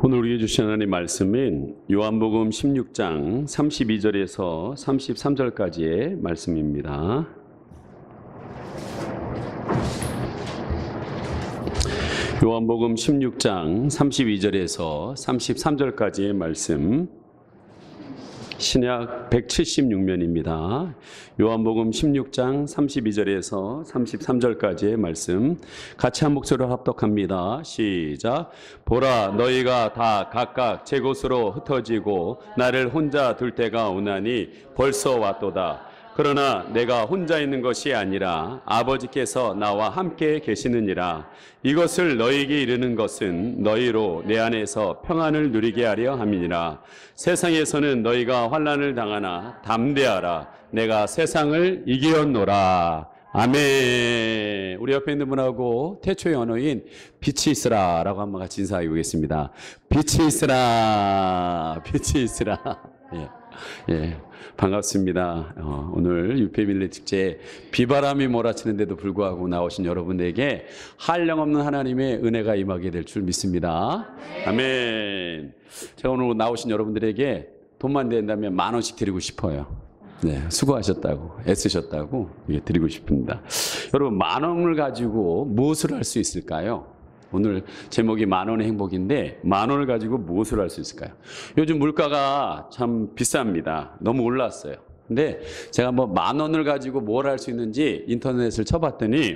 오늘 우리에게 주신 하나님의 말씀은 요한복음 16장 32절에서 33절까지의 말씀입니다. 요한복음 16장 32절에서 33절까지의 말씀, 신약 176면입니다. 요한복음 16장 32절에서 33절까지의 말씀 같이 한 목소리로 합독합니다. 시작. 보라, 너희가 다 각각 제 곳으로 흩어지고 나를 혼자 둘 때가 오나니 벌써 왔도다. 그러나 내가 혼자 있는 것이 아니라 아버지께서 나와 함께 계시느니라. 이것을 너희에게 이르는 것은 너희로 내 안에서 평안을 누리게 하려 함이니라. 세상에서는 너희가 환난을 당하나 담대하라. 내가 세상을 이기었노라. 아멘. 우리 옆에 있는 분하고 태초의 언어인 빛이 있으라 라고 한번 같이 인사해 보겠습니다. 빛이 있으라. 빛이 있으라. 예, 반갑습니다. 오늘 유페밀리 축제 비바람이 몰아치는데도 불구하고 나오신 여러분에게 한량없는 하나님의 은혜가 임하게 될 줄 믿습니다. 아멘. 제가 오늘 나오신 여러분들에게 돈만 된다면 10,000원씩 드리고 싶어요. 네, 수고하셨다고, 애쓰셨다고 드리고 싶습니다. 여러분, 10,000원을 가지고 무엇을 할 수 있을까요? 오늘 제목이 10,000원의 행복인데 10,000원을 가지고 무엇을 할 수 있을까요? 요즘 물가가 참 비쌉니다. 너무 올랐어요. 근데 제가 뭐 10,000원을 가지고 뭘 할 수 있는지 인터넷을 쳐봤더니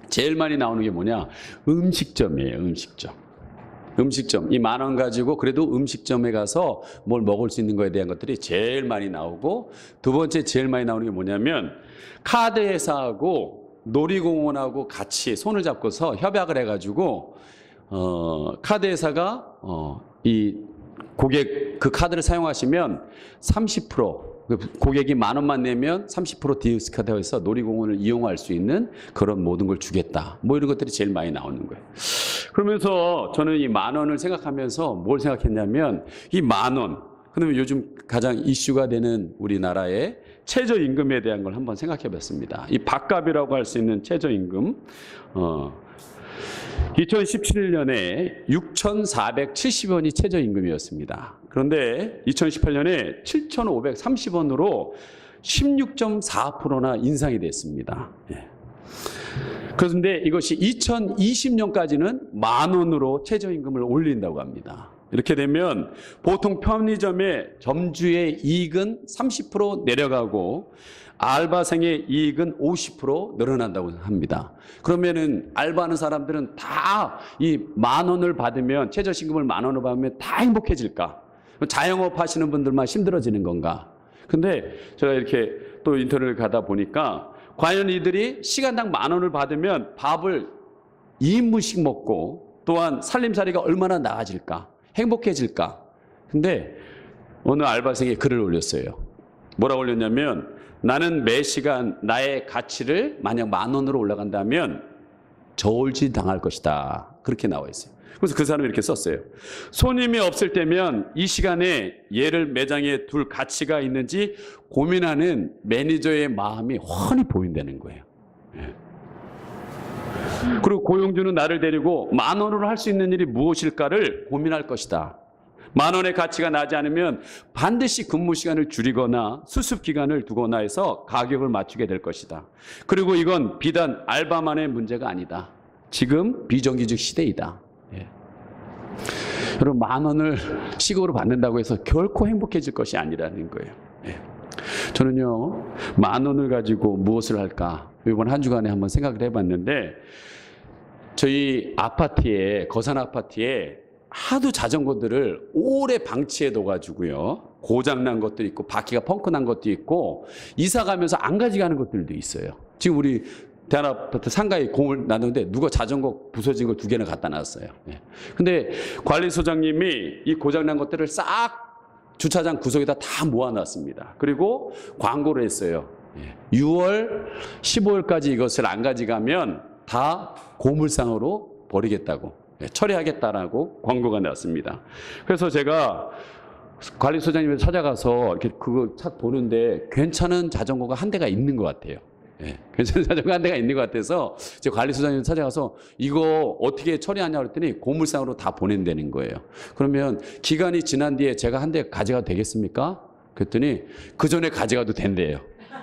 제일 많이 나오는 게 뭐냐? 음식점이에요. 음식점. 이 10,000원 가지고 그래도 음식점에 가서 뭘 먹을 수 있는 거에 대한 것들이 제일 많이 나오고, 두 번째 제일 많이 나오는 게 뭐냐면 카드 회사하고 놀이공원하고 같이 손을 잡고서 협약을 해가지고 카드 회사가 이 고객 그 카드를 사용하시면 30% 고객이 10,000원만 내면 30% 디스카운트 해서 놀이공원을 이용할 수 있는 그런 모든 걸 주겠다. 뭐 이런 것들이 제일 많이 나오는 거예요. 그러면서 저는 이 10,000원을 생각하면서 뭘 생각했냐면, 이 10,000원, 그러면 요즘 가장 이슈가 되는 우리나라의 최저임금에 대한 걸 한번 생각해 봤습니다. 이 밥값이라고 할 수 있는 최저임금, 2017년에 6,470원이 최저임금이었습니다. 그런데 2018년에 7,530원으로 16.4%나 인상이 됐습니다. 그런데 이것이 2020년까지는 10,000원으로 최저임금을 올린다고 합니다. 이렇게 되면 보통 편의점의 점주의 이익은 30% 내려가고 알바생의 이익은 50% 늘어난다고 합니다. 그러면은 알바하는 사람들은 다 이 10,000원을 받으면, 최저임금을 10,000원을 받으면 다 행복해질까? 자영업 하시는 분들만 힘들어지는 건가? 근데 제가 이렇게 또 인터넷을 가다 보니까 과연 이들이 시간당 10,000원을 받으면 밥을 2인분씩 먹고 또한 살림살이가 얼마나 나아질까? 행복해질까? 근데 어느 알바생이 글을 올렸어요. 뭐라고 올렸냐면, 나는 매 시간 나의 가치를 만약 10,000원으로 올라간다면 저울질 당할 것이다. 그렇게 나와 있어요. 그래서 그 사람이 이렇게 썼어요. 손님이 없을 때면 이 시간에 얘를 매장에 둘 가치가 있는지 고민하는 매니저의 마음이 훤히 보인다는 거예요. 그리고 고용주는 나를 데리고 10,000원으로 할 수 있는 일이 무엇일까를 고민할 것이다. 10,000원의 가치가 나지 않으면 반드시 근무 시간을 줄이거나 수습 기간을 두거나 해서 가격을 맞추게 될 것이다. 그리고 이건 비단 알바만의 문제가 아니다. 지금 비정규직 시대이다. 여러분, 10,000원을 시급으로 받는다고 해서 결코 행복해질 것이 아니라는 거예요. 저는요, 10,000원을 가지고 무엇을 할까? 이번 한 주간에 한번 생각을 해봤는데, 저희 아파트에, 거산 아파트에 하도 자전거들을 오래 방치해둬가지고요, 고장난 것도 있고 바퀴가 펑크난 것도 있고 이사 가면서 안 가져가는 것들도 있어요. 지금 우리 대한아파트 상가에 공을 놨는데 누가 자전거 부서진 걸 2개나 갖다 놨어요. 근데 관리소장님이 이 고장난 것들을 싹 주차장 구석에다 다 모아놨습니다. 그리고 광고를 했어요. 6월 15일까지 이것을 안 가져가면 다 고물상으로 버리겠다고, 처리하겠다라고 광고가 났습니다. 그래서 제가 관리소장님을 찾아가서 이렇게 그거 착 보는데 괜찮은 자전거가 한 대가 있는 것 같아요. 예, 괜찮은 자전거 한 대가 있는 것 같아서 제 관리소장님 찾아가서 이거 어떻게 처리하냐고 그랬더니 고물상으로 다 보낸다는 거예요. 그러면 기간이 지난 뒤에 제가 한 대 가져가도 되겠습니까? 그랬더니 그 전에 가져가도 된대요.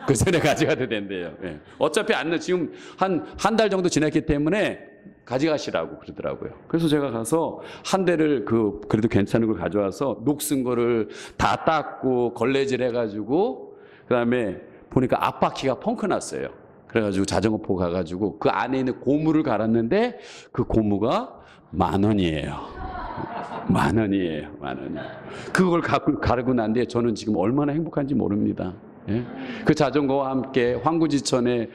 그 전에 가져가도 된대요. 예. 어차피 안 지금 한 달 정도 지났기 때문에 가져가시라고 그러더라고요. 그래서 제가 가서 한 대를 그래도 괜찮은 걸 가져와서 녹슨 거를 다 닦고 걸레질 해가지고 그다음에 보니까 앞바퀴가 펑크 났어요. 그래가지고 자전거포 가가지고 그 안에 있는 고무를 갈았는데 그 고무가 10,000원이에요. 10,000원이에요. 10,000원. 그걸 가르고 난 뒤에 저는 지금 얼마나 행복한지 모릅니다. 예? 그 자전거와 함께 황구지천에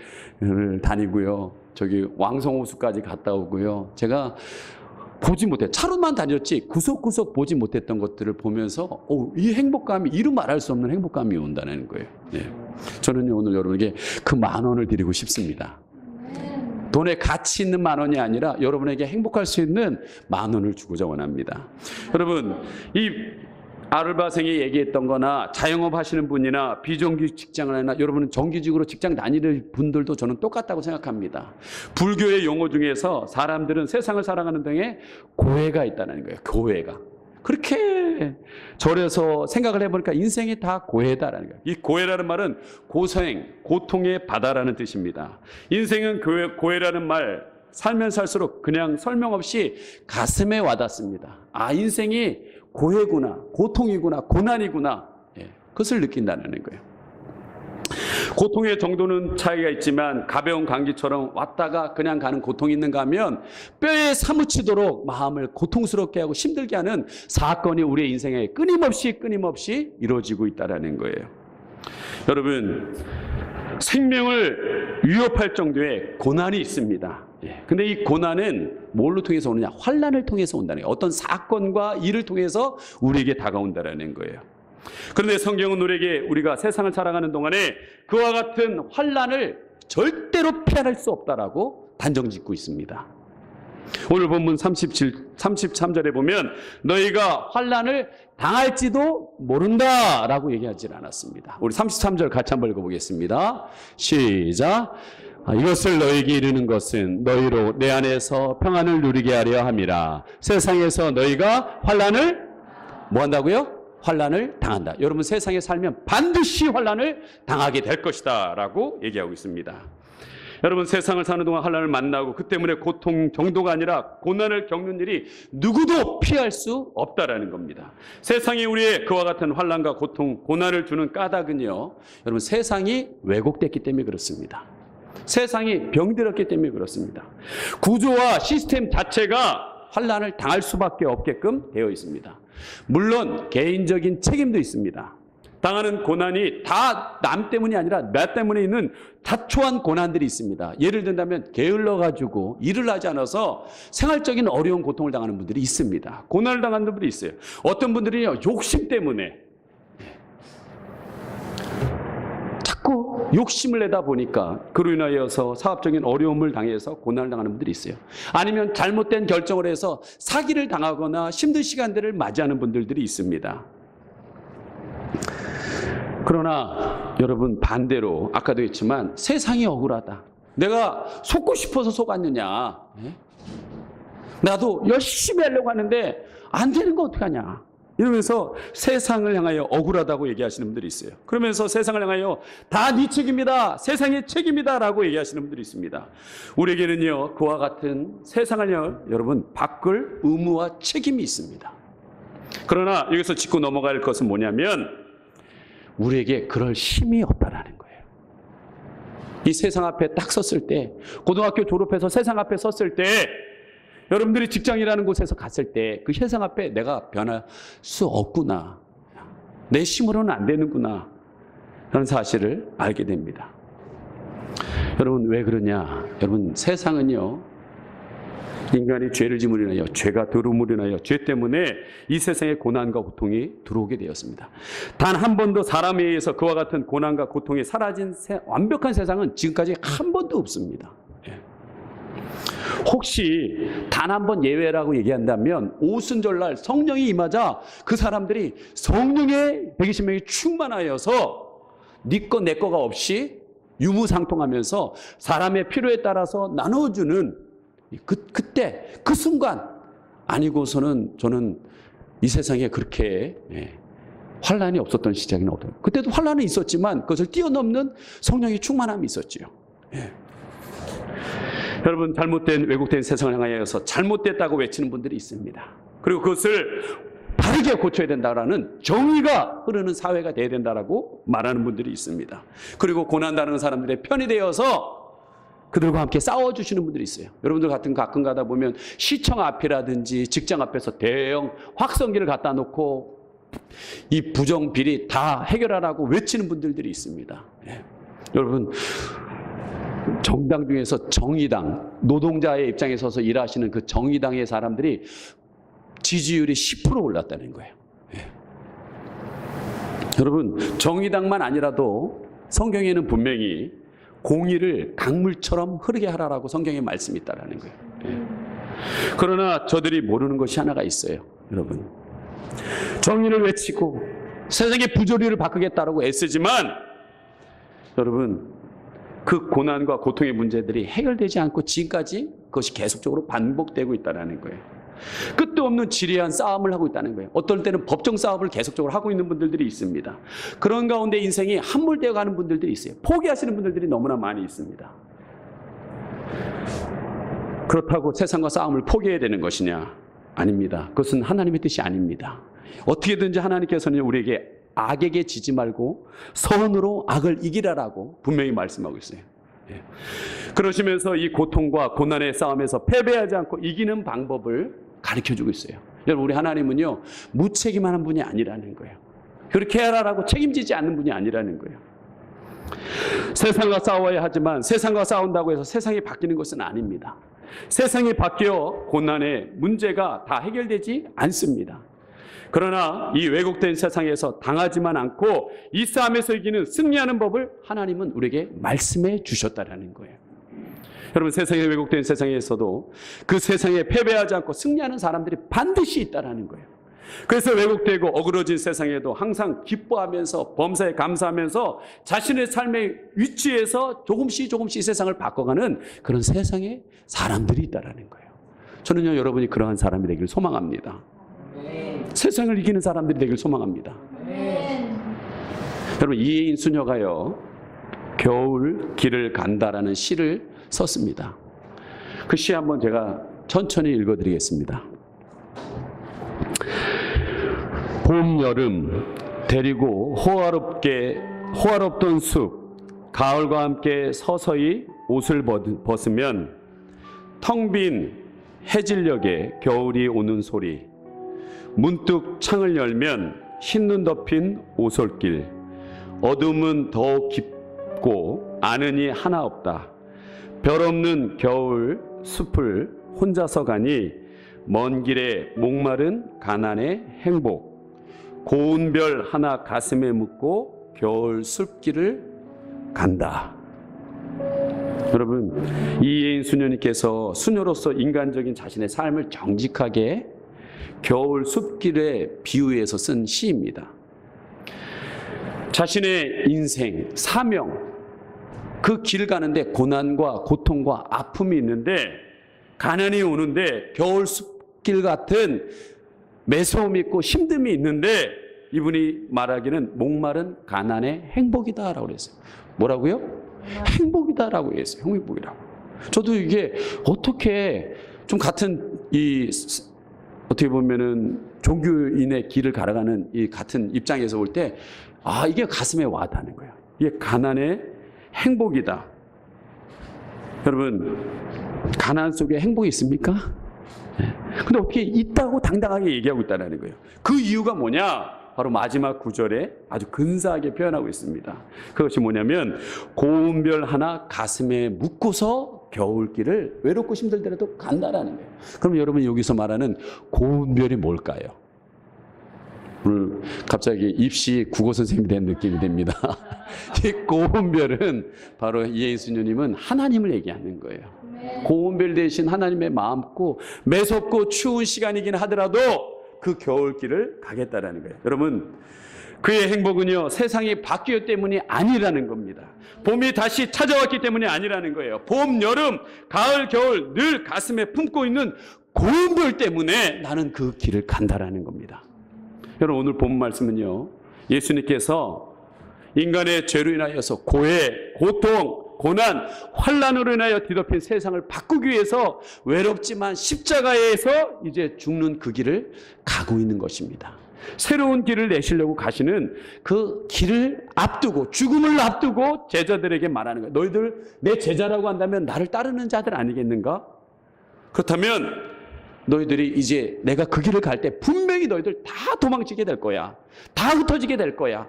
다니고요. 저기 왕성호수까지 갔다 오고요. 제가 보지 못해 차로만 다녔지 구석구석 보지 못했던 것들을 보면서 이 행복감이 이루 말할 수 없는 행복감이 온다는 거예요. 예. 저는 오늘 여러분에게 그 10,000원을 드리고 싶습니다. 돈의 가치 있는 10,000원이 아니라 여러분에게 행복할 수 있는 10,000원을 주고자 원합니다. 여러분, 이 아르바생이 얘기했던 거나 자영업 하시는 분이나 비정규직 직장을 하나 여러분은 정규직으로 직장 다니는 분들도 저는 똑같다고 생각합니다. 불교의 용어 중에서 사람들은 세상을 살아가는 등에 고해가 있다는 거예요. 고해가. 그렇게 절에서 생각을 해보니까 인생이 다 고해다라는 거예요. 이 고해라는 말은 고생, 고통의 바다라는 뜻입니다. 인생은 고해라는 말 살면 살수록 그냥 설명 없이 가슴에 와닿습니다. 아, 인생이 고해구나, 고통이구나, 고난이구나. 예, 그것을 느낀다는 거예요. 고통의 정도는 차이가 있지만 가벼운 감기처럼 왔다가 그냥 가는 고통이 있는가 하면 뼈에 사무치도록 마음을 고통스럽게 하고 힘들게 하는 사건이 우리의 인생에 끊임없이 이루어지고 있다는 거예요. 여러분, 생명을 위협할 정도의 고난이 있습니다. 근데 이 고난은 뭘로 통해서 오느냐? 환난을 통해서 온다는 거예요. 어떤 사건과 일을 통해서 우리에게 다가온다는 거예요. 그런데 성경은 우리가 세상을 살아가는 동안에 그와 같은 환난을 절대로 피할 수 없다라고 단정짓고 있습니다. 오늘 본문 33절에 보면 너희가 환난을 당할지도 모른다라고 얘기하지 않았습니다. 우리 33절 같이 한번 읽어보겠습니다. 시작. 이것을 너희에게 이르는 것은 너희로 내 안에서 평안을 누리게 하려 함이라. 세상에서 너희가 환난을 뭐 한다고요? 환난을 당한다. 여러분 세상에 살면 반드시 환난을 당하게 될 것이다 라고 얘기하고 있습니다. 여러분 세상을 사는 동안 환난을 만나고 그 때문에 고통 정도가 아니라 고난을 겪는 일이 누구도 피할 수 없다라는 겁니다. 세상이 우리의 그와 같은 환난과 고통, 고난을 주는 까닭은요, 여러분 세상이 왜곡됐기 때문에 그렇습니다. 세상이 병들었기 때문에 그렇습니다. 구조와 시스템 자체가 환난을 당할 수밖에 없게끔 되어 있습니다. 물론 개인적인 책임도 있습니다. 당하는 고난이 다 남 때문이 아니라 나 때문에 있는 다초한 고난들이 있습니다. 예를 든다면 게을러가지고 일을 하지 않아서 생활적인 어려운 고통을 당하는 분들이 있습니다. 고난을 당하는 분들이 있어요. 어떤 분들은요, 욕심 때문에 자꾸 욕심을 내다 보니까 그로 인하여서 사업적인 어려움을 당해서 고난을 당하는 분들이 있어요. 아니면 잘못된 결정을 해서 사기를 당하거나 힘든 시간들을 맞이하는 분들이 있습니다. 그러나 여러분 반대로 아까도 했지만 세상이 억울하다. 내가 속고 싶어서 속았느냐. 나도 열심히 하려고 하는데 안 되는 거 어떡하냐. 이러면서 세상을 향하여 억울하다고 얘기하시는 분들이 있어요. 그러면서 세상을 향하여 다 네 책임이다. 세상의 책임이다 라고 얘기하시는 분들이 있습니다. 우리에게는요 그와 같은 세상을 여러분 바꿀 의무와 책임이 있습니다. 그러나 여기서 짚고 넘어갈 것은 뭐냐면 우리에게 그럴 힘이 없다라는 거예요. 이 세상 앞에 딱 섰을 때, 고등학교 졸업해서 세상 앞에 섰을 때, 여러분들이 직장이라는 곳에서 갔을 때 그 세상 앞에 내가 변할 수 없구나. 내 힘으로는 안 되는구나. 라는 사실을 알게 됩니다. 여러분 왜 그러냐? 여러분 세상은요. 인간이 죄를 지음으로 인하여 죄가 들어옴으로 인하여 죄 때문에 이 세상에 고난과 고통이 들어오게 되었습니다. 단 한 번도 사람에 의해서 그와 같은 고난과 고통이 사라진 완벽한 세상은 지금까지 한 번도 없습니다. 혹시 단 한 번 예외라고 얘기한다면 오순절날 성령이 임하자 그 사람들이 성령의 120명이 충만하여서 네 거 내 거가 없이 유무상통하면서 사람의 필요에 따라서 나눠주는 그때 그 순간 아니고서는 저는 이 세상에 그렇게 환란이 없었던 시작이 없어요. 그때도 환란은 있었지만 그것을 뛰어넘는 성령의 충만함이 있었지요. 여러분, 잘못된 왜곡된 세상을 향하여서 잘못됐다고 외치는 분들이 있습니다. 그리고 그것을 바르게 고쳐야 된다라는 정의가 흐르는 사회가 돼야 된다라고 말하는 분들이 있습니다. 그리고 고난당하는 사람들의 편이 되어서 그들과 함께 싸워주시는 분들이 있어요. 여러분들 가끔 가다 보면 시청 앞이라든지 직장 앞에서 대형 확성기를 갖다 놓고 이 부정 비리 다 해결하라고 외치는 분들이 있습니다. 여러분, 정당 중에서 정의당, 노동자의 입장에 서서 일하시는 그 정의당의 사람들이 지지율이 10% 올랐다는 거예요. 여러분, 정의당만 아니라도 성경에는 분명히 공의를 강물처럼 흐르게 하라라고 성경에 말씀이 있다라는 거예요. 그러나 저들이 모르는 것이 하나가 있어요. 여러분, 정의를 외치고 세상의 부조리를 바꾸겠다라고 애쓰지만 여러분, 그 고난과 고통의 문제들이 해결되지 않고 지금까지 그것이 계속적으로 반복되고 있다는 거예요. 끝도 없는 지리한 싸움을 하고 있다는 거예요. 어떨 때는 법정 싸움을 계속적으로 하고 있는 분들이 있습니다. 그런 가운데 인생이 함몰되어 가는 분들이 있어요. 포기하시는 분들이 너무나 많이 있습니다. 그렇다고 세상과 싸움을 포기해야 되는 것이냐? 아닙니다. 그것은 하나님의 뜻이 아닙니다. 어떻게든지 하나님께서는 우리에게 악에게 지지 말고 선으로 악을 이기라라고 분명히 말씀하고 있어요. 그러시면서 이 고통과 고난의 싸움에서 패배하지 않고 이기는 방법을 가르쳐주고 있어요. 여러분, 우리 하나님은요, 무책임한 분이 아니라는 거예요. 그렇게 하라라고 책임지지 않는 분이 아니라는 거예요. 세상과 싸워야 하지만 세상과 싸운다고 해서 세상이 바뀌는 것은 아닙니다. 세상이 바뀌어 고난의 문제가 다 해결되지 않습니다. 그러나 이 왜곡된 세상에서 당하지만 않고 이 싸움에서 이기는 승리하는 법을 하나님은 우리에게 말씀해 주셨다라는 거예요. 여러분, 세상의 왜곡된 세상에서도 그 세상에 패배하지 않고 승리하는 사람들이 반드시 있다라는 거예요. 그래서 왜곡되고 어그러진 세상에도 항상 기뻐하면서 범사에 감사하면서 자신의 삶의 위치에서 조금씩 세상을 바꿔가는 그런 세상에 사람들이 있다라는 거예요. 저는요, 여러분이 그러한 사람이 되길 소망합니다. 세상을 이기는 사람들이 되길 소망합니다. 여러분, 이혜인 수녀가요, 겨울 길을 간다라는 시를 썼습니다. 그 시 한번 제가 천천히 읽어드리겠습니다. 봄, 여름 데리고 호화롭던 숲, 가을과 함께 서서히 옷을 벗으면 텅 빈 해질녘에 겨울이 오는 소리, 문득 창을 열면 흰눈 덮인 오솔길, 어둠은 더욱 깊고 아는 이 하나 없다. 별 없는 겨울 숲을 혼자서 가니 먼 길에 목마른 가난의 행복, 고운 별 하나 가슴에 묻고 겨울 숲길을 간다. 여러분, 이예인 수녀님께서 수녀로서 인간적인 자신의 삶을 정직하게 겨울 숲길에 비유해서 쓴 시입니다. 자신의 인생, 사명, 그 길 가는데 고난과 고통과 아픔이 있는데, 가난이 오는데 겨울 숲길 같은 매서움이 있고 힘듦이 있는데, 이분이 말하기는 목마른 가난의 행복이다라고 그랬어요. 뭐라고요? 행복이다라고 했어요. 행복이라고. 저도 이게 어떻게 좀 같은 어떻게 보면은 종교인의 길을 갈아가는 이 같은 입장에서 볼 때, 이게 가슴에 와닿는 거예요. 이게 가난의 행복이다. 여러분, 가난 속에 행복이 있습니까? 근데 어떻게 있다고 당당하게 얘기하고 있다는 거예요. 그 이유가 뭐냐? 바로 마지막 구절에 아주 근사하게 표현하고 있습니다. 그것이 뭐냐면, 고운 별 하나 가슴에 묻고서 겨울길을 외롭고 힘들더라도 간다라는 거예요. 그럼 여러분, 여기서 말하는 고운 별이 뭘까요? 오늘 갑자기 입시 국어 선생님이 된 느낌이 됩니다. 이 고운 별은 바로 이혜인 수녀님은 하나님을 얘기하는 거예요. 고운 별 대신 하나님의 마음고 매섭고 추운 시간이긴 하더라도 그 겨울길을 가겠다라는 거예요. 여러분, 그의 행복은요, 세상이 바뀌었기 때문이 아니라는 겁니다. 봄이 다시 찾아왔기 때문이 아니라는 거예요. 봄, 여름, 가을, 겨울 늘 가슴에 품고 있는 고운별 때문에 나는 그 길을 간다라는 겁니다. 여러분, 오늘 본 말씀은요, 예수님께서 인간의 죄로 인하여서 고해, 고통, 고난, 환난으로 인하여 뒤덮인 세상을 바꾸기 위해서 외롭지만 십자가에서 이제 죽는 그 길을 가고 있는 것입니다. 새로운 길을 내시려고 가시는 그 길을 앞두고, 죽음을 앞두고 제자들에게 말하는 거예요. 너희들 내 제자라고 한다면 나를 따르는 자들 아니겠는가? 그렇다면 너희들이 이제 내가 그 길을 갈 때 분명히 너희들 다 도망치게 될 거야. 다 흩어지게 될 거야.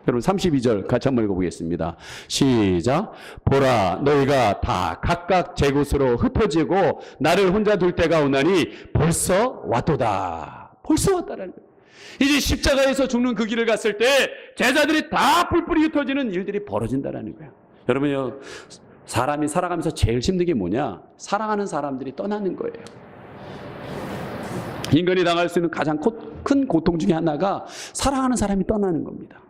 여러분 32절 같이 한번 읽어보겠습니다. 시작. 보라, 너희가 다 각각 제 곳으로 흩어지고 나를 혼자 둘 때가 오나니 벌써 왔도다. 벌써 왔다라는 거예요. 이제 십자가에서 죽는 그 길을 갔을 때 제자들이 다 뿔뿔이 흩어지는 일들이 벌어진다는 거예요. 여러분요, 사람이 살아가면서 제일 힘든 게 뭐냐? 사랑하는 사람들이 떠나는 거예요. 인간이 당할 수 있는 가장 큰 고통 중에 하나가 사랑하는 사람이 떠나는 겁니다.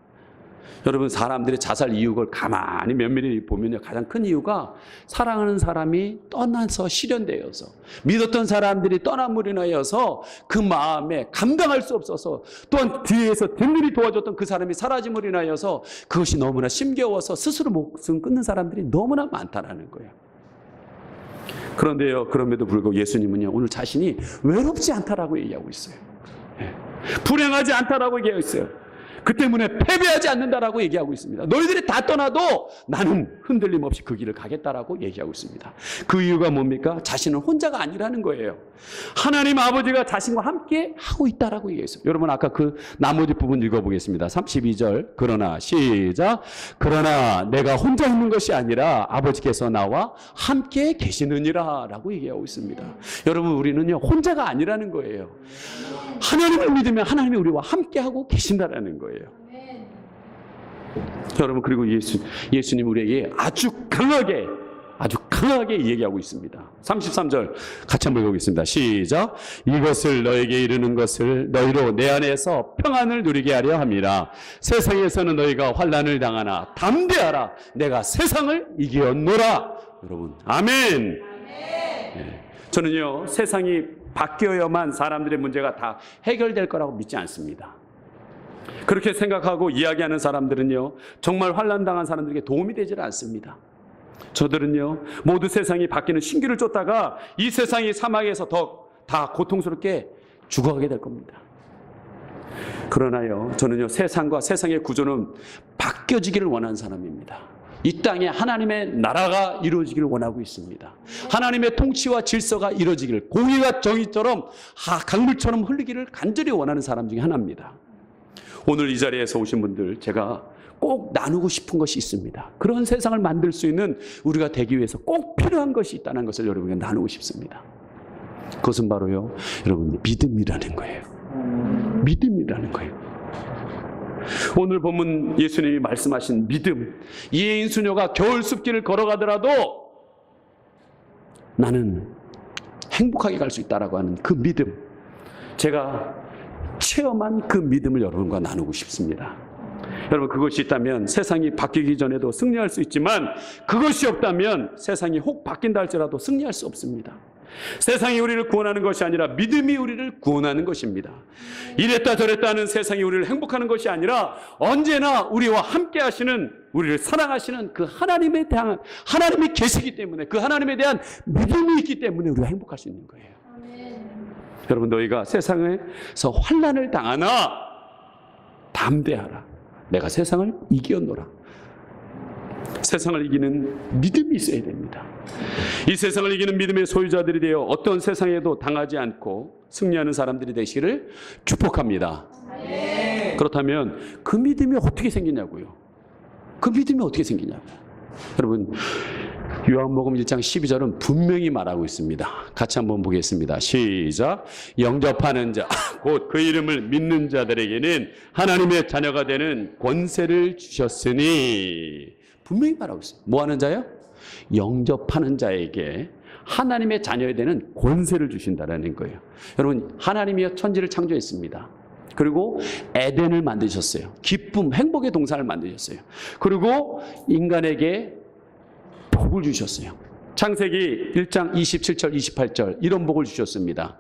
여러분, 사람들의 자살 이유를 가만히 면밀히 보면요, 가장 큰 이유가 사랑하는 사람이 떠나서 실현되어서, 믿었던 사람들이 떠남으로 인하여서 그 마음에 감당할 수 없어서, 또한 뒤에서 든든히 도와줬던 그 사람이 사라짐으로 인하여서 그것이 너무나 심겨워서 스스로 목숨 끊는 사람들이 너무나 많다라는 거예요. 그런데요, 그럼에도 불구하고 예수님은요, 오늘 자신이 외롭지 않다라고 얘기하고 있어요. 불행하지 않다라고 얘기하고 있어요. 그 때문에 패배하지 않는다라고 얘기하고 있습니다. 너희들이 다 떠나도 나는 흔들림 없이 그 길을 가겠다라고 얘기하고 있습니다. 그 이유가 뭡니까? 자신은 혼자가 아니라는 거예요. 하나님 아버지가 자신과 함께 하고 있다라고 얘기했어요. 여러분, 아까 그 나머지 부분 읽어보겠습니다. 32절. 그러나, 시작. 그러나 내가 혼자 있는 것이 아니라 아버지께서 나와 함께 계시느니라 라고 얘기하고 있습니다. 여러분, 우리는요, 혼자가 아니라는 거예요. 하나님을 믿으면 하나님이 우리와 함께하고 계신다라는 거예요. 여러분, 그리고 예수님 우리에게 아주 강하게 얘기하고 있습니다. 33절 같이 한번 읽어보겠습니다. 시작. 이것을 너에게 이르는 것을 너희로 내 안에서 평안을 누리게 하려 함이라. 세상에서는 너희가 환난을 당하나 담대하라. 내가 세상을 이기었노라. 여러분, 아멘. 네. 저는요, 세상이 바뀌어야만 사람들의 문제가 다 해결될 거라고 믿지 않습니다. 그렇게 생각하고 이야기하는 사람들은요, 정말 환난당한 사람들에게 도움이 되질 않습니다. 저들은요, 모두 세상이 바뀌는 신기를 쫓다가 이 세상이 사막에서 다 고통스럽게 죽어가게 될 겁니다. 그러나요, 저는요, 세상과 세상의 구조는 바뀌어지기를 원하는 사람입니다. 이 땅에 하나님의 나라가 이루어지기를 원하고 있습니다. 하나님의 통치와 질서가 이루어지기를, 공의와 정의처럼 강물처럼 흘리기를 간절히 원하는 사람 중에 하나입니다. 오늘 이 자리에서 오신 분들, 제가 꼭 나누고 싶은 것이 있습니다. 그런 세상을 만들 수 있는 우리가 되기 위해서 꼭 필요한 것이 있다는 것을 여러분에게 나누고 싶습니다. 그것은 바로요, 여러분, 믿음이라는 거예요. 믿음이라는 거예요. 오늘 본문 예수님이 말씀하신 믿음, 이해인 수녀가 겨울 숲길을 걸어가더라도 나는 행복하게 갈 수 있다라고 하는 그 믿음, 제가 체험한 그 믿음을 여러분과 나누고 싶습니다. 여러분, 그것이 있다면 세상이 바뀌기 전에도 승리할 수 있지만, 그것이 없다면 세상이 혹 바뀐다 할지라도 승리할 수 없습니다. 세상이 우리를 구원하는 것이 아니라 믿음이 우리를 구원하는 것입니다. 이랬다 저랬다 하는 세상이 우리를 행복하는 것이 아니라 언제나 우리와 함께 하시는, 우리를 사랑하시는 그 하나님에 대한, 하나님이 계시기 때문에, 그 하나님에 대한 믿음이 있기 때문에 우리가 행복할 수 있는 거예요. 여러분, 너희가 세상에서 환난을 당하나 담대하라. 내가 세상을 이기었노라. 세상을 이기는 믿음이 있어야 됩니다. 이 세상을 이기는 믿음의 소유자들이 되어 어떤 세상에도 당하지 않고 승리하는 사람들이 되시기를 축복합니다. 네. 그렇다면 그 믿음이 어떻게 생기냐고요? 그 믿음이 어떻게 생기냐고요? 여러분, 요한복음 1장 12절은 분명히 말하고 있습니다. 같이 한번 보겠습니다. 시작. 영접하는 자, 곧 그 이름을 믿는 자들에게는 하나님의 자녀가 되는 권세를 주셨으니, 분명히 말하고 있어요. 뭐 하는 자요? 영접하는 자에게 하나님의 자녀가 되는 권세를 주신다는 거예요. 여러분, 하나님이여 천지를 창조했습니다. 그리고 에덴을 만드셨어요. 기쁨, 행복의 동산을 만드셨어요. 그리고 인간에게 복을 주셨어요. 창세기 1장 27절 28절 이런 복을 주셨습니다.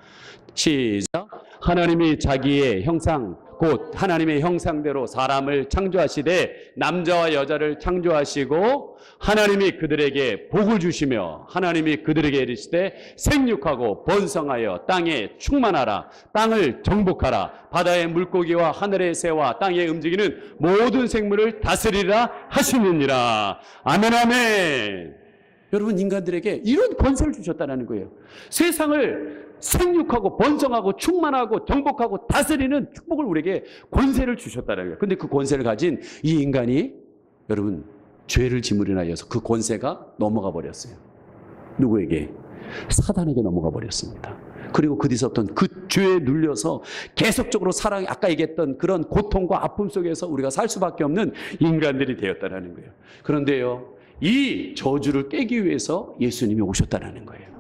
시작. 하나님이 자기의 형상 곧 하나님의 형상대로 사람을 창조하시되 남자와 여자를 창조하시고 하나님이 그들에게 복을 주시며 하나님이 그들에게 이르시되 생육하고 번성하여 땅에 충만하라. 땅을 정복하라. 바다의 물고기와 하늘의 새와 땅에 움직이는 모든 생물을 다스리라 하시느니라. 아멘 아멘. 여러분, 인간들에게 이런 권세를 주셨다는 거예요. 세상을 생육하고 번성하고 충만하고 정복하고 다스리는 축복을 우리에게 권세를 주셨다는 거예요. 근데 그 권세를 가진 이 인간이 여러분 죄를 지물이 인하여서 그 권세가 넘어가 버렸어요. 누구에게? 사단에게 넘어가 버렸습니다. 그리고 그 뒤서부터 그 죄에 눌려서 계속적으로 사랑, 아까 얘기했던 그런 고통과 아픔 속에서 우리가 살 수밖에 없는 인간들이 되었다는 거예요. 그런데요, 이 저주를 깨기 위해서 예수님이 오셨다는 거예요.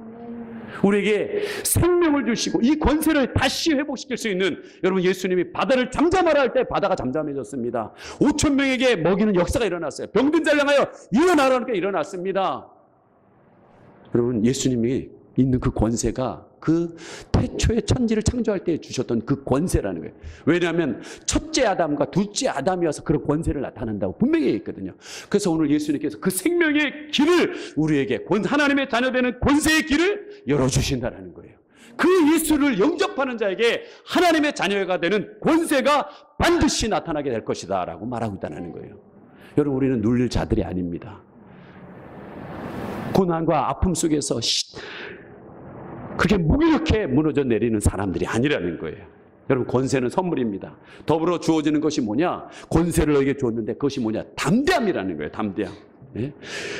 우리에게 생명을 주시고 이 권세를 다시 회복시킬 수 있는, 여러분, 예수님이 바다를 잠잠하라 할 때 바다가 잠잠해졌습니다. 5천 명에게 먹이는 역사가 일어났어요. 병든 자를 향하여 일어나라니까 일어났습니다. 여러분, 예수님이 있는 그 권세가 그 태초에 천지를 창조할 때 주셨던 그 권세라는 거예요. 왜냐하면 첫째 아담과 둘째 아담이어서 그런 권세를 나타낸다고 분명히 있거든요. 그래서 오늘 예수님께서 그 생명의 길을 우리에게, 하나님의 자녀되는 권세의 길을 열어주신다는 거예요. 그 예수를 영접하는 자에게 하나님의 자녀가 되는 권세가 반드시 나타나게 될 것이다 라고 말하고 있다는 거예요. 여러분, 우리는 눌릴 자들이 아닙니다. 고난과 아픔 속에서 그렇게 무기력해 무너져 내리는 사람들이 아니라는 거예요. 여러분, 권세는 선물입니다. 더불어 주어지는 것이 뭐냐? 권세를 너에게 주었는데 그것이 뭐냐? 담대함이라는 거예요. 담대함. 예?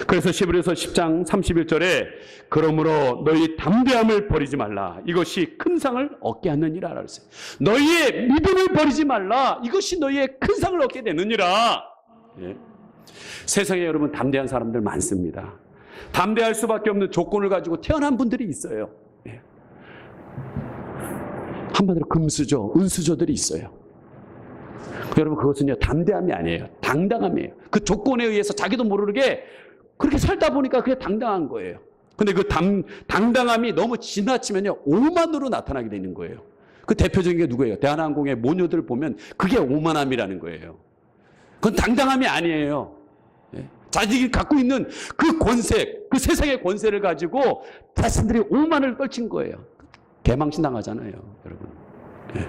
그래서 히브리서 10장 31절에 그러므로 너희 담대함을 버리지 말라. 이것이 큰 상을 얻게 하느니라 그랬어요. 너희의 믿음을 버리지 말라. 이것이 너희의 큰 상을 얻게 되느니라. 예? 세상에 여러분 담대한 사람들 많습니다. 담대할 수밖에 없는 조건을 가지고 태어난 분들이 있어요. 예. 한마디로 금수저, 은수저들이 있어요. 여러분, 그것은요 담대함이 아니에요. 당당함이에요. 그 조건에 의해서 자기도 모르게 그렇게 살다 보니까 그게 당당한 거예요. 근데 그 당당함이 너무 지나치면요 오만으로 나타나게 되는 거예요. 그 대표적인 게 누구예요? 대한항공의 모녀들 보면 그게 오만함이라는 거예요. 그건 당당함이 아니에요. 예. 자기들이 갖고 있는 그 권세, 그 세상의 권세를 가지고 자신들이 오만을 떨친 거예요. 개망신 당하잖아요, 여러분. 예.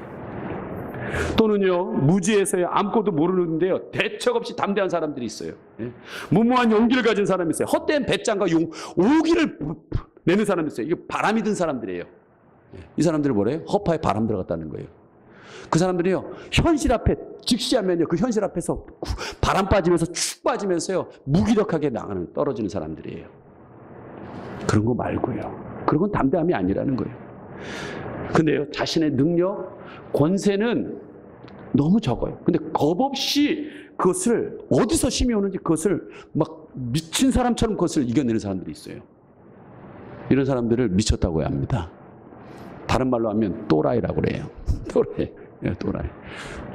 또는요, 무지해서요, 아무것도 모르는데요, 대책 없이 담대한 사람들이 있어요. 예. 무모한 용기를 가진 사람이 있어요. 헛된 배짱과 오기를 내는 사람이 있어요. 이게 바람이 든 사람들이에요. 예. 이 사람들이 뭐래요? 허파에 바람 들어갔다는 거예요. 그 사람들이요, 현실 앞에 직시하면요, 그 현실 앞에서 바람 빠지면서 축 빠지면서요, 무기력하게 나가는, 떨어지는 사람들이에요. 그런 거 말고요. 그런 건 담대함이 아니라는 거예요. 근데요, 자신의 능력, 권세는 너무 적어요. 근데 겁없이 그것을 어디서 힘이 오는지 그것을 막 미친 사람처럼 그것을 이겨내는 사람들이 있어요. 이런 사람들을 미쳤다고 해야 합니다. 다른 말로 하면 또라이라고 그래요. 또라이. 예, 또라이.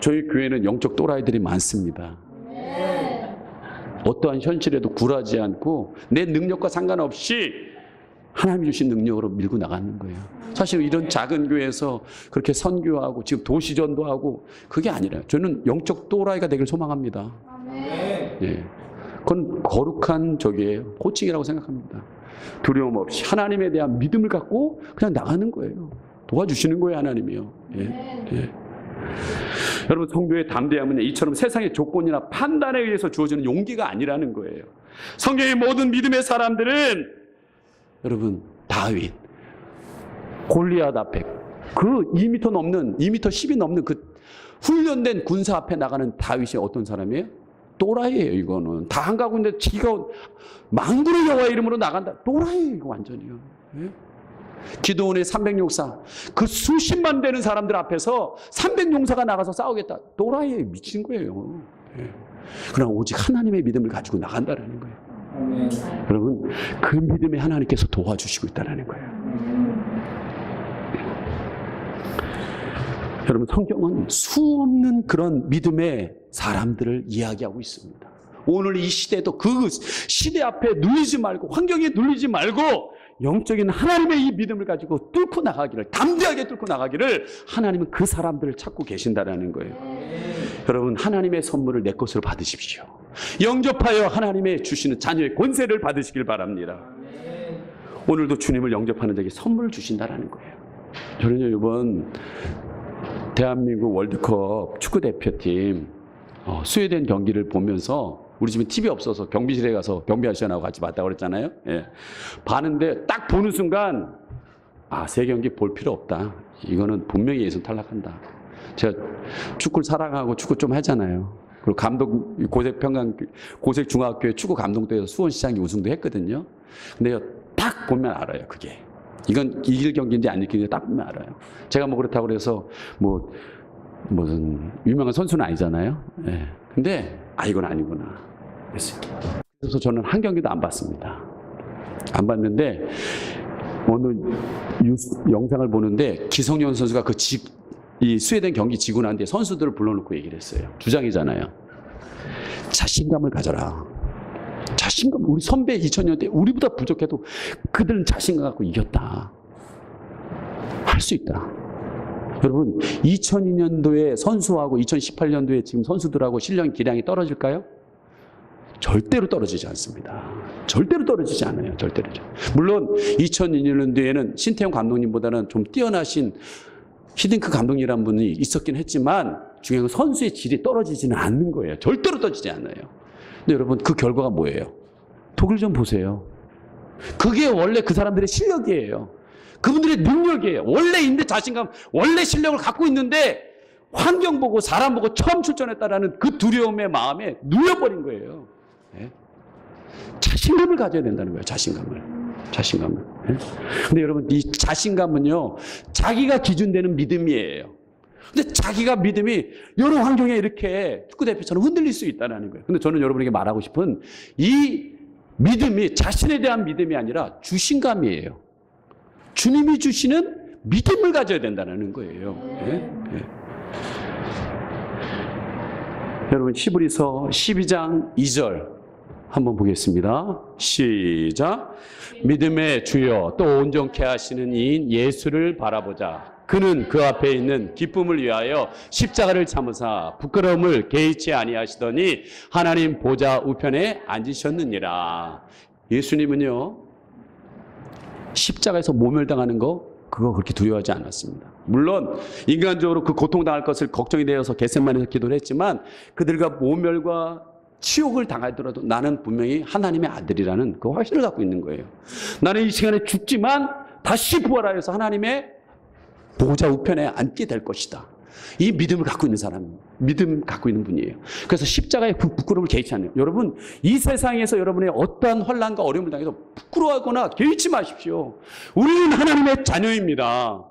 저희 교회는 영적 또라이들이 많습니다. 어떠한 현실에도 굴하지 않고 내 능력과 상관없이 하나님이 주신 능력으로 밀고 나가는 거예요. 사실 이런 작은 교회에서 그렇게 선교하고 지금 도시전도 하고 그게 아니라요. 저는 영적 또라이가 되길 소망합니다. 예. 그건 거룩한 저기예요. 호칭이라고 생각합니다. 두려움 없이 하나님에 대한 믿음을 갖고 그냥 나가는 거예요. 도와주시는 거예요, 하나님이요. 예. 예. 여러분, 성도의 담대함은 이처럼 세상의 조건이나 판단에 의해서 주어지는 용기가 아니라는 거예요. 성경의 모든 믿음의 사람들은 여러분, 다윗, 골리앗 앞에 그 2m 넘는, 2m 10이 넘는 그 훈련된 군사 앞에 나가는 다윗이 어떤 사람이에요? 또라이예요. 이거는 다 한가고 있는데 지가 망군의 여호와 이름으로 나간다. 또라이예요, 이거 완전히요. 예? 기도원의 300용사, 그 수십만 되는 사람들 앞에서 300용사가 나가서 싸우겠다. 또라이에 미친 거예요. 예. 그러나 오직 하나님의 믿음을 가지고 나간다는 거예요. 여러분, 그 믿음에 하나님께서 도와주시고 있다는 거예요. 여러분, 성경은 수없는 그런 믿음의 사람들을 이야기하고 있습니다. 오늘 이 시대도 그 시대 앞에 눌리지 말고, 환경에 눌리지 말고 영적인 하나님의 이 믿음을 가지고 뚫고 나가기를, 담대하게 뚫고 나가기를 하나님은 그 사람들을 찾고 계신다라는 거예요. 여러분, 하나님의 선물을 내 것으로 받으십시오. 영접하여 하나님의 주시는 자녀의 권세를 받으시길 바랍니다. 오늘도 주님을 영접하는 자에게 선물을 주신다라는 거예요. 저는요, 이번 대한민국 월드컵 축구대표팀 스웨덴 경기를 보면서, 우리 집에 TV 없어서 경비실에 가서 경비 아저씨하고 같이 봤다고 그랬잖아요. 예. 봤는데 딱 보는 순간, 새 경기 볼 필요 없다. 이거는 분명히 예선 탈락한다. 제가 축구를 사랑하고 축구 좀 하잖아요. 그리고 감독, 고색중학교의 축구 감독대회에서 수원시장이 우승도 했거든요. 근데 딱 보면 알아요, 그게. 이건 이길 경기인지 안 이길 경기인지 딱 보면 알아요. 제가 뭐 그렇다고 그래서 무슨 유명한 선수는 아니잖아요. 예. 근데 이건 아니구나. 그래서 저는 한 경기도 안 봤습니다. 안 봤는데 오늘 영상을 보는데 기성용 선수가 이 스웨덴 경기 지고 난 뒤에 선수들을 불러놓고 얘기를 했어요. 주장이잖아요. 자신감을 가져라. 자신감. 우리 선배 2000년 때 우리보다 부족해도 그들은 자신감 갖고 이겼다. 할 수 있다. 여러분, 2002년도에 선수하고 2018년도에 지금 선수들하고 실력 기량이 떨어질까요? 절대로 떨어지지 않습니다. 절대로 떨어지지 않아요. 절대로. 물론 2002년도에는 신태용 감독님보다는 좀 뛰어나신 히딩크 감독이라는 분이 있었긴 했지만 중요한 건 선수의 질이 떨어지지는 않는 거예요. 절대로 떨어지지 않아요. 근데 여러분, 그 결과가 뭐예요? 독일 좀 보세요. 그게 원래 그 사람들의 실력이에요. 그분들의 능력이에요. 원래 있는데 자신감, 원래 실력을 갖고 있는데 환경 보고 사람 보고 처음 출전했다라는 그 두려움의 마음에 눌려버린 거예요. 네? 자신감을 가져야 된다는 거예요. 자신감을. 네? 근데 여러분, 이 자신감은요, 자기가 기준되는 믿음이에요. 근데 자기가 믿음이 여러 환경에 이렇게 축구대표처럼 흔들릴 수 있다는 거예요. 근데 저는 여러분에게 말하고 싶은 이 믿음이 자신에 대한 믿음이 아니라 주신감이에요. 주님이 주시는 믿음을 가져야 된다는 거예요. 네? 네. 여러분, 히브리서 12장 2절 한번 보겠습니다. 시작. 믿음의 주여 또 온전케 하시는 이인 예수를 바라보자. 그는 그 앞에 있는 기쁨을 위하여 십자가를 참으사 부끄러움을 개의치 아니하시더니 하나님 보좌 우편에 앉으셨느니라. 예수님은요, 십자가에서 모멸당하는 그거 그렇게 두려워하지 않았습니다. 물론 인간적으로 그 고통당할 것을 걱정이 되어서 겟세마네에서 기도를 했지만 그들과 모멸과 치욕을 당하더라도 나는 분명히 하나님의 아들이라는 그 확신을 갖고 있는 거예요. 나는 이 시간에 죽지만 다시 부활하여서 하나님의 보좌 우편에 앉게 될 것이다. 이 믿음을 갖고 있는 사람, 믿음 갖고 있는 분이에요. 그래서 십자가의 그 부끄러움을 개의치 않아요. 여러분, 이 세상에서 여러분의 어떠한 환난과 어려움을 당해도 부끄러워하거나 개의치 마십시오. 우리는 하나님의 자녀입니다.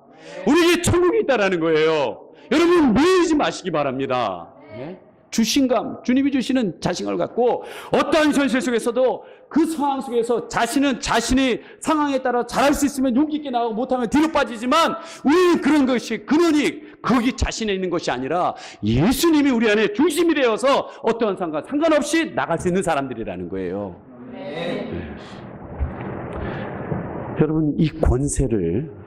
우리에게 천국이 있다라는 거예요. 여러분, 밀리지 마시기 바랍니다. 네? 주신감, 주님이 주시는 자신감을 갖고 어떠한 현실 속에서도 그 상황 속에서 자신은 자신의 상황에 따라 잘할 수 있으면 용기 있게 나가고 못하면 뒤로 빠지지만 우리는 그런 것이 근원이 거기 자신에 있는 것이 아니라 예수님이 우리 안에 중심이 되어서 어떠한 상관없이 나갈 수 있는 사람들이라는 거예요. 네. 여러분, 이 권세를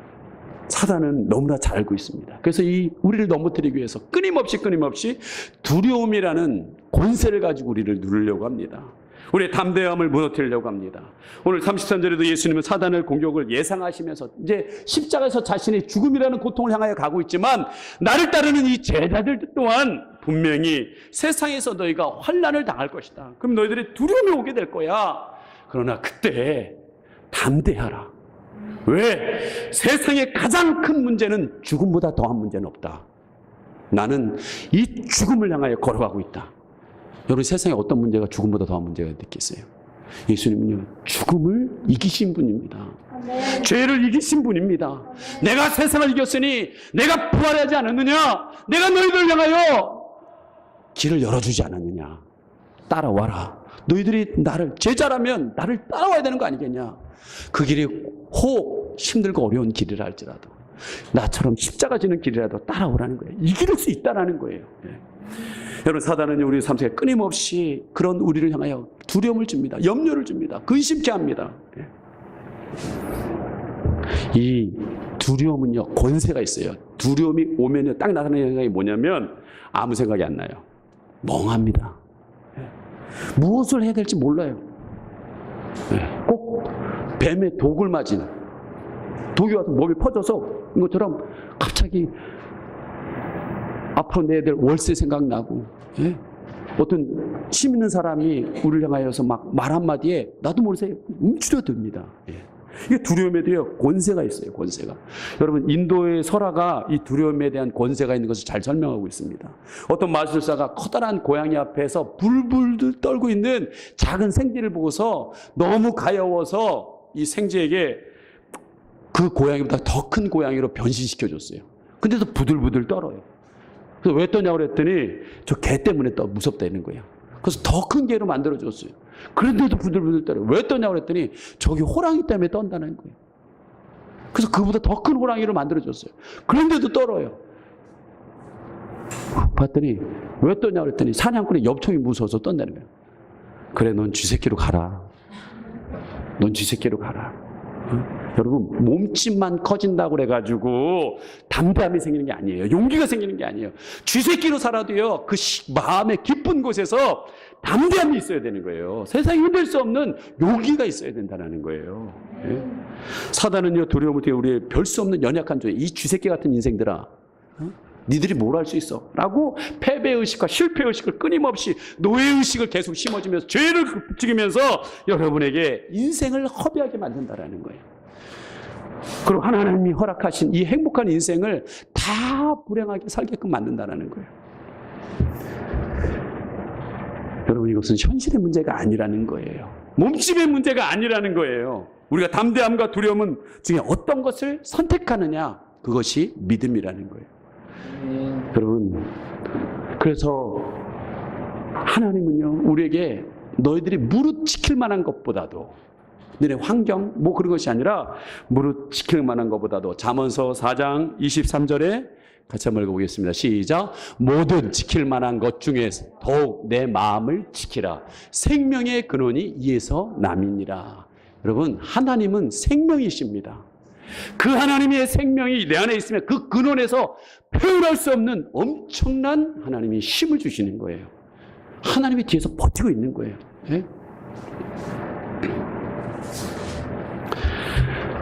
사단은 너무나 잘 알고 있습니다. 그래서 우리를 넘어뜨리기 위해서 끊임없이 두려움이라는 권세를 가지고 우리를 누르려고 합니다. 우리의 담대함을 무너뜨리려고 합니다. 오늘 33절에도 예수님은 사단의 공격을 예상하시면서 이제 십자가에서 자신의 죽음이라는 고통을 향하여 가고 있지만 나를 따르는 이 제자들 또한 분명히 세상에서 너희가 환난을 당할 것이다. 그럼 너희들의 두려움이 오게 될 거야. 그러나 그때 담대하라. 왜? 세상의 가장 큰 문제는 죽음보다 더한 문제는 없다. 나는 이 죽음을 향하여 걸어가고 있다. 여러분, 세상에 어떤 문제가 죽음보다 더한 문제가 있겠어요? 예수님은요, 죽음을 이기신 분입니다. 네. 죄를 이기신 분입니다. 네. 내가 세상을 이겼으니 내가 부활하지 않았느냐? 내가 너희들 향하여 길을 열어주지 않았느냐? 따라와라. 너희들이 나를 제자라면 나를 따라와야 되는 거 아니겠냐? 그 길이 혹 힘들고 어려운 길이라 할지라도 나처럼 십자가 지는 길이라도 따라오라는 거예요. 이길 수 있다라는 거예요. 예. 여러분, 사단은 우리 삶 속에 끊임없이 그런 우리를 향하여 두려움을 줍니다. 염려를 줍니다. 근심케 합니다. 예. 이 두려움은요, 권세가 있어요. 두려움이 오면요, 딱 나타나는 생각이 뭐냐면 아무 생각이 안 나요. 멍합니다. 예. 무엇을 해야 될지 몰라요. 예. 꼭 뱀의 독을 맞은, 독이 와서 몸이 퍼져서 이것처럼 갑자기 앞으로 내야 될 월세 생각나고, 예? 어떤 심 있는 사람이 우리를 향하여서 막 말 한마디에 나도 모르게 움츠려듭니다. 예. 이게 두려움에도요, 권세가 있어요, 권세가. 여러분, 인도의 설화가 이 두려움에 대한 권세가 있는 것을 잘 설명하고 있습니다. 어떤 마술사가 커다란 고양이 앞에서 불불 떨고 있는 작은 생쥐를 보고서 너무 가여워서 이 생쥐에게 그 고양이보다 더 큰 고양이로 변신시켜줬어요. 근데도 부들부들 떨어요. 그래서 왜 떠냐고 그랬더니 저 개 때문에 떠 무섭다는 거예요. 그래서 더 큰 개로 만들어줬어요. 그런데도 부들부들 떨어요. 왜 떠냐고 그랬더니 저기 호랑이 때문에 떤다는 거예요. 그래서 그보다 더 큰 호랑이로 만들어줬어요. 그런데도 떨어요. 봤더니 왜 떠냐고 그랬더니 사냥꾼의 엽총이 무서워서 떤다는 거예요. 그래, 넌 쥐새끼로 가라. 넌 쥐새끼로 가라. 응? 여러분, 몸집만 커진다고 그래가지고 담대함이 생기는 게 아니에요. 용기가 생기는 게 아니에요. 쥐새끼로 살아도요, 그 마음의 깊은 곳에서 담대함이 있어야 되는 거예요. 세상에 흔들 수 없는 용기가 있어야 된다는 거예요. 예? 사단은요, 두려움을 통해 우리의 별 수 없는 연약한 존재, 이 쥐새끼 같은 인생들아, 니들이 뭘 할 수 있어? 라고 패배의식과 실패의식을 끊임없이 노예의식을 계속 심어주면서 죄를 부추기면서 여러분에게 인생을 허비하게 만든다는 거예요. 그리고 하나님이 허락하신 이 행복한 인생을 다 불행하게 살게끔 만든다는 거예요. 여러분, 이것은 현실의 문제가 아니라는 거예요. 몸집의 문제가 아니라는 거예요. 우리가 담대함과 두려움은 중에 어떤 것을 선택하느냐, 그것이 믿음이라는 거예요. 여러분, 그래서 하나님은요, 우리에게 너희들이 무릇 지킬 만한 것보다도, 너네 환경 뭐 그런 것이 아니라 무릇 지킬 만한 것보다도, 잠언서 4장 23절에 같이 한번 읽어보겠습니다. 시작. 모든 지킬 만한 것 중에 더욱 내 마음을 지키라. 생명의 근원이 이에서 남이니라. 여러분, 하나님은 생명이십니다. 그 하나님의 생명이 내 안에 있으면 그 근원에서 표현할 수 없는 엄청난 하나님이 힘을 주시는 거예요. 하나님이 뒤에서 버티고 있는 거예요. 네?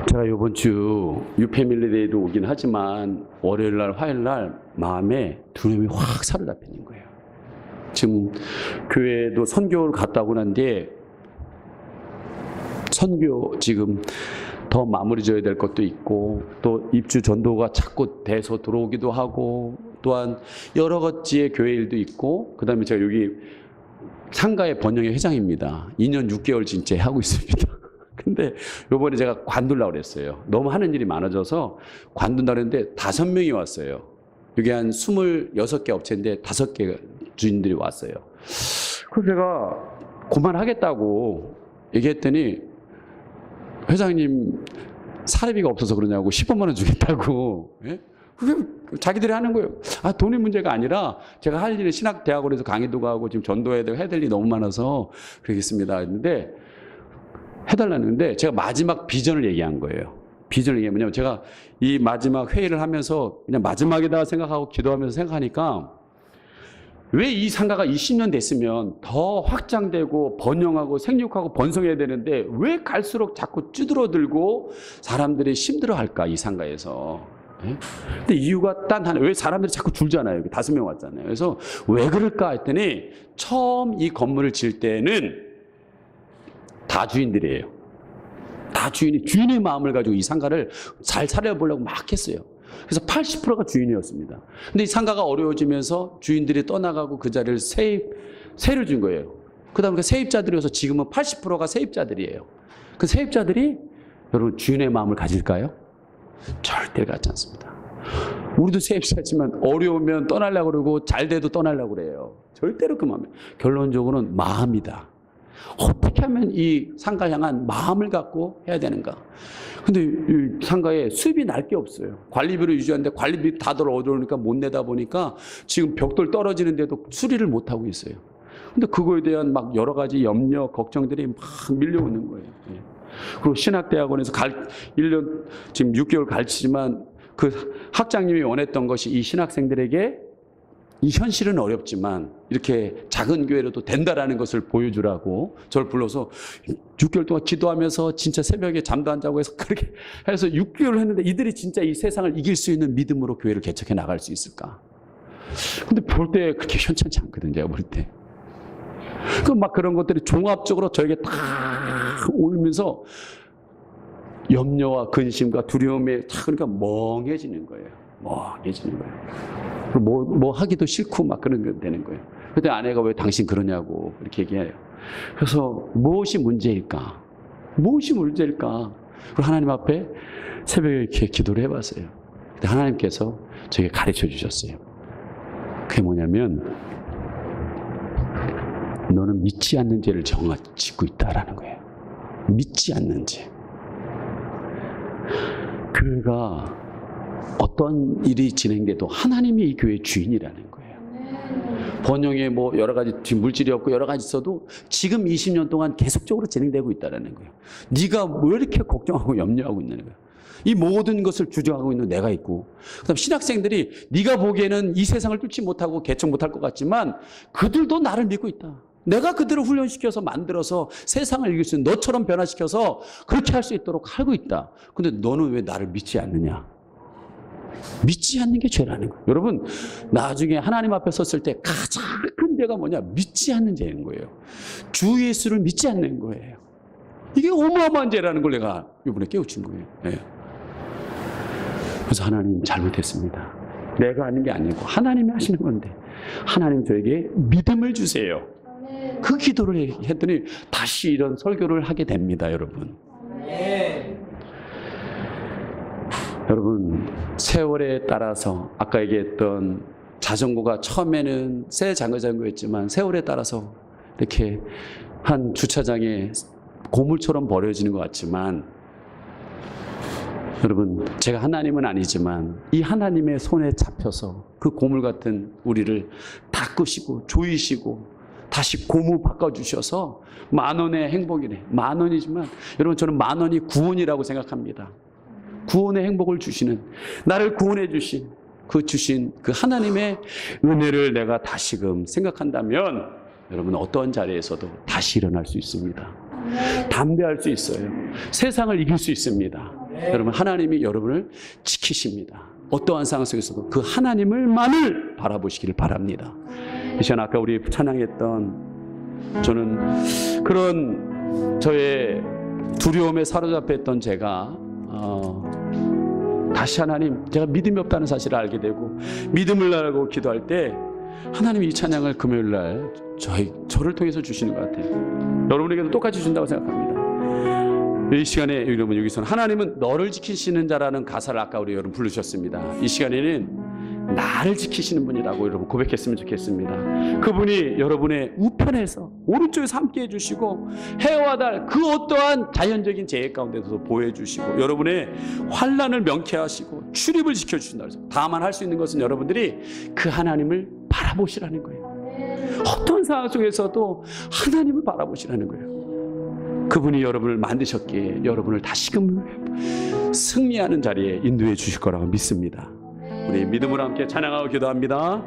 제가 이번 주 유패밀리데이도 오긴 하지만 월요일날 화요일날 마음에 두려움이 확 사로잡히는 거예요. 지금 교회도 선교를 갔다 오고 난 뒤에 선교 지금 더 마무리 져야 될 것도 있고, 또 입주 전도가 자꾸 돼서 들어오기도 하고, 또한 여러 가지의 교회 일도 있고, 그 다음에 제가 여기 상가의 번영회 회장입니다. 2년 6개월 진짜 하고 있습니다. 근데 요번에 제가 관두려고 그랬어요. 너무 하는 일이 많아져서 관둔다고 했는데 5명이 왔어요. 여기 한 26개 업체인데 5개 주인들이 왔어요. 그래서 제가 그만하겠다고 얘기했더니 회장님 사례비가 없어서 그러냐고 15만 원 주겠다고. 예? 그게 자기들이 하는 거예요. 아, 돈의 문제가 아니라 제가 할 일은 신학대학원에서 강의도 가고 지금 전도해야 되고 해야 될 일이 너무 많아서 그러겠습니다 했는데, 해달라는데 제가 마지막 비전을 얘기한 거예요. 비전을 얘기하면 제가 이 마지막 회의를 하면서 그냥 마지막이다 생각하고 기도하면서 생각하니까, 왜 이 상가가 20년 됐으면 더 확장되고 번영하고 생육하고 번성해야 되는데 왜 갈수록 자꾸 쭈들어들고 사람들이 힘들어할까, 이 상가에서. 근데 이유가 단 하나, 왜 사람들이 자꾸 줄잖아요. 5명 왔잖아요. 그래서 왜 그럴까 했더니, 처음 이 건물을 질 때는 다 주인들이에요. 다 주인의 마음을 가지고 이 상가를 잘 살려보려고 막 했어요. 그래서 80%가 주인이었습니다. 근데 이 상가가 어려워지면서 주인들이 떠나가고 그 자리를 세를 준 거예요. 그 다음에 세입자들이 와서 지금은 80%가 세입자들이에요. 그 세입자들이 여러분 주인의 마음을 가질까요? 절대 갖지 않습니다. 우리도 세입자지만 어려우면 떠나려고 그러고 잘 돼도 떠나려고 그래요. 절대로 그 마음이에요. 결론적으로는 마음이다. 어떻게 하면 이 상가를 향한 마음을 갖고 해야 되는가? 근데 이 상가에 수입이 날 게 없어요. 관리비를 유지하는데 관리비 다들 얻어오니까 못 내다 보니까 지금 벽돌 떨어지는데도 수리를 못 하고 있어요. 근데 그거에 대한 막 여러 가지 염려, 걱정들이 막 밀려오는 거예요. 그리고 신학대학원에서 1년, 지금 6개월 가르치지만 그 학장님이 원했던 것이 이 신학생들에게 이 현실은 어렵지만 이렇게 작은 교회로도 된다라는 것을 보여주라고 저를 불러서 6개월 동안 기도하면서 진짜 새벽에 잠도 안 자고 해서 그렇게 해서 6개월을 했는데 이들이 진짜 이 세상을 이길 수 있는 믿음으로 교회를 개척해 나갈 수 있을까? 근데 볼 때 그렇게 현찮지 않거든요. 제가 볼 때. 막 그런 것들이 종합적으로 저에게 다 오면서 염려와 근심과 두려움에 다 그러니까 멍해지는 거예요. 멍해지는 거예요. 뭐 하기도 싫고 막 그런 게 되는 거예요. 그때 아내가 왜 당신 그러냐고 이렇게 얘기해요. 그래서 무엇이 문제일까? 무엇이 문제일까? 그리고 하나님 앞에 새벽에 이렇게 기도를 해봤어요. 그때 하나님께서 저에게 가르쳐 주셨어요. 그게 뭐냐면 너는 믿지 않는 죄를 짓고 있다라는 거예요. 믿지 않는 죄. 교회가 어떤 일이 진행돼도 하나님이 이 교회의 주인이라는 거예요. 번영에 뭐 여러 가지 물질이 없고 여러 가지 있어도 지금 20년 동안 계속적으로 진행되고 있다는 거예요. 네가 왜 이렇게 걱정하고 염려하고 있는 거야? 이 모든 것을 주장하고 있는 내가 있고, 그다음 신학생들이 네가 보기에는 이 세상을 뚫지 못하고 개척 못할 것 같지만 그들도 나를 믿고 있다. 내가 그들을 훈련시켜서 만들어서 세상을 이길 수 있는 너처럼 변화시켜서 그렇게 할 수 있도록 하고 있다. 근데 너는 왜 나를 믿지 않느냐? 믿지 않는 게 죄라는 거예요. 여러분, 나중에 하나님 앞에 섰을 때 가장 큰 죄가 뭐냐? 믿지 않는 죄인 거예요. 주 예수를 믿지 않는 거예요. 이게 어마어마한 죄라는 걸 내가 이번에 깨우친 거예요. 네. 그래서 하나님 잘못했습니다. 내가 하는 게 아니고 하나님이 하시는 건데 하나님 저에게 믿음을 주세요. 그 기도를 했더니 다시 이런 설교를 하게 됩니다, 여러분. 여러분, 세월에 따라서 아까 얘기했던 자전거가 처음에는 새 자전거였지만 세월에 따라서 이렇게 한 주차장에 고물처럼 버려지는 것 같지만, 여러분, 제가 하나님은 아니지만 이 하나님의 손에 잡혀서 그 고물 같은 우리를 닦으시고 조이시고 다시 고무 바꿔주셔서 10,000원의 행복이네. 10,000원이지만 여러분, 저는 10,000원이 구원이라고 생각합니다. 구원의 행복을 주시는, 나를 구원해 주신 그 하나님의 은혜를 내가 다시금 생각한다면 여러분, 어떠한 자리에서도 다시 일어날 수 있습니다. 담대할 수 있어요. 세상을 이길 수 있습니다. 여러분, 하나님이 여러분을 지키십니다. 어떠한 상황 속에서도 그 하나님을만을 바라보시기를 바랍니다. 이 시간 아까 우리 찬양했던, 저는 그런 저의 두려움에 사로잡혀 있던 제가 다시 하나님, 제가 믿음이 없다는 사실을 알게 되고 믿음을 달고 기도할 때 하나님이 이 찬양을 금요일 날 저를 통해서 주시는 것 같아요. 여러분에게도 똑같이 준다고 생각합니다. 이 시간에 여러분, 여기서는 하나님은 너를 지키시는 자라는 가사를 아까 우리 여러분 부르셨습니다. 이 시간에는 나를 지키시는 분이라고 여러분 고백했으면 좋겠습니다. 그분이 여러분의 우편에서 오른쪽에서 함께 해주시고 해와 달 그 어떠한 자연적인 재해 가운데서도 보여주시고 여러분의 환난을 명쾌하시고 출입을 지켜주신다. 다만 할 수 있는 것은 여러분들이 그 하나님을 바라보시라는 거예요. 어떤 상황 속에서도 하나님을 바라보시라는 거예요. 그분이 여러분을 만드셨기에 여러분을 다시금 승리하는 자리에 인도해 주실 거라고 믿습니다. 우리 믿음으로 함께 찬양하고 기도합니다.